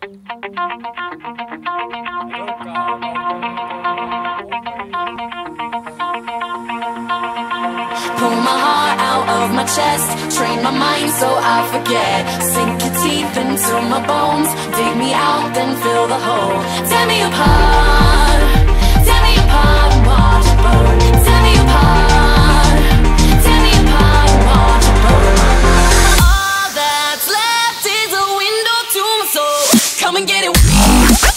Pull my heart out of my chest, train my mind so I forget. Sink your teeth into my bones, dig me out, then fill the hole. Tear me apart, tear me apart and watch it burn. Tear me apart, tear me apart and watch it burn. All that's left is a window to my soul. Come and get it.